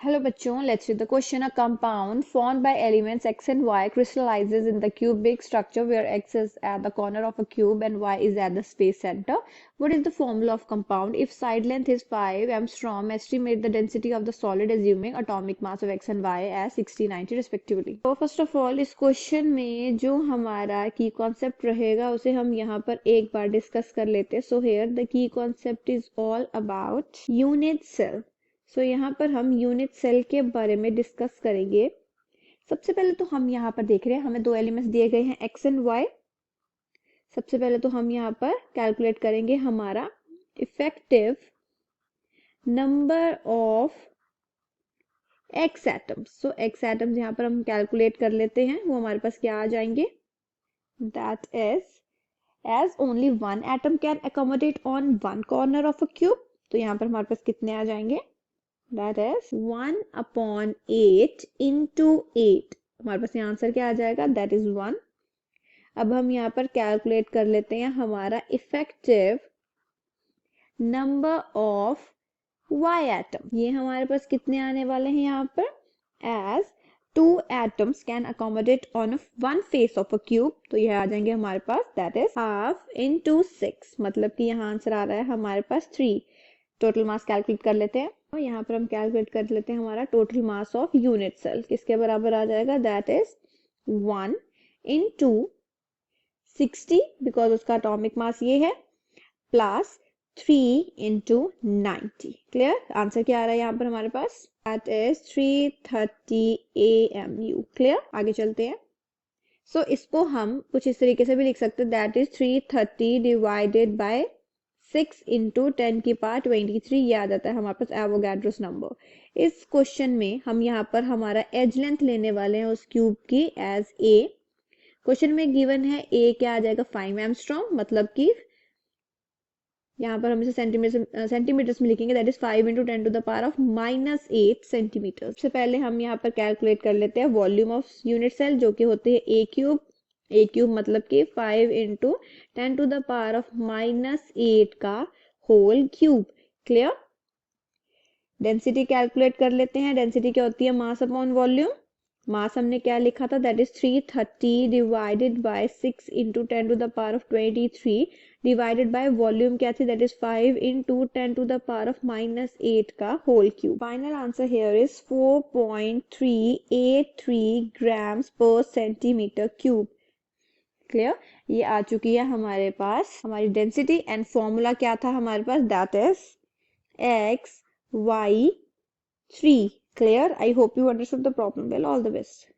Hello बच्चों, let's read the question. A compound formed by elements x and y crystallizes in the cubic structure where x is at the corner of a cube and y is at the space center. What is the formula of compound? If side length is 5 angstrom, estimate the density of the solid assuming atomic mass of x and y as 60, 90 respectively. So first of all, इस question में जो हमारा की concept रहेगा उसे हम यहाँ पर एक बार डिस्कस कर लेते हैं. So here the key concept is all about unit cell. यहाँ पर हम यूनिट सेल के बारे में डिस्कस करेंगे. सबसे पहले तो हम यहाँ पर देख रहे हैं हमें दो एलिमेंट्स दिए गए हैं एक्स एंड वाई. सबसे पहले तो हम यहाँ पर कैलकुलेट करेंगे हमारा effective number of x atoms. So x atoms यहाँ पर हम कैलकुलेट कर लेते हैं. वो हमारे पास क्या आ जाएंगे? That is as only one atom can accommodate on one corner of a cube. तो यहाँ पर हमारे पास कितने आ जाएंगे? That is 1/8 into 8. हमारे पास यहाँ आंसर क्या आ जाएगा? That is 1. अब हम यहाँ पर कैलकुलेट कर लेते हैं हमारा effective number of y atom. ये हमारे पास कितने आने वाले हैं यहाँ पर? As 2 atoms can accommodate on one face of a cube. तो ये आ जाएंगे हमारे पास that is half into 6. मतलब कि यहाँ आंसर आ रहा है हमारे पास 3. टोटल मास कैलकुलेट कर लेते हैं. और यहाँ पर हम कैलकुलेट कर लेते हैं हमारा total mass of unit cell किसके बराबर आ जाएगा? दैट इज 1 into 60 बिकॉज उसका एटॉमिक मास ये है प्लस 3 into 90. क्लियर? आंसर क्या आ रहा है यहाँ पर हमारे पास? That is 330 AMU. क्लियर? आगे चलते हैं. सो इसको हम कुछ इस तरीके से भी लिख सकते हैं. That is 330 divided by 6 into 10 की पावर 23. ये आ जाता है हमारे पास एवोगाड्रोस नंबर. इस क्वेश्चन में हम यहाँ पर हमारा एज लेंथ लेने वाले हैं उस क्यूब की एज ए. क्वेश्चन में गिवन है ए क्या आ जाएगा? 5 एंगस्ट्रॉम. मतलब कि यहाँ पर हम इसे सेंटीमीटर्स में लिखेंगे. That is 5 into 10 to the power of -8 centimetre. सबसे पहले हम यहाँ पर कैलकुलेट कर लेते हैं वॉल्यूम ऑफ यूनिट सेल जो कि होते हैं ए क्यूब. ए क्यूब मतलब कि 5 into 10 to the power of -8 का whole cube. Clear? Density calculate कर लेते हैं. डेंसिटी क्या होती है? Mass upon volume. मास हमने क्या लिखा था? That is 330 divided by 6 into 10 to the power of 23 divided by volume क्या थी? That is 5 into 10 to the power of -8 का whole cube. Final answer here is 4.383 grams per centimetre cube. Clear? ये आ चुकी है हमारे पास हमारी डेंसिटी. एंड फॉर्मूला क्या था हमारे पास? That is XY3. Clear? I hope you understood the problem well. All the best.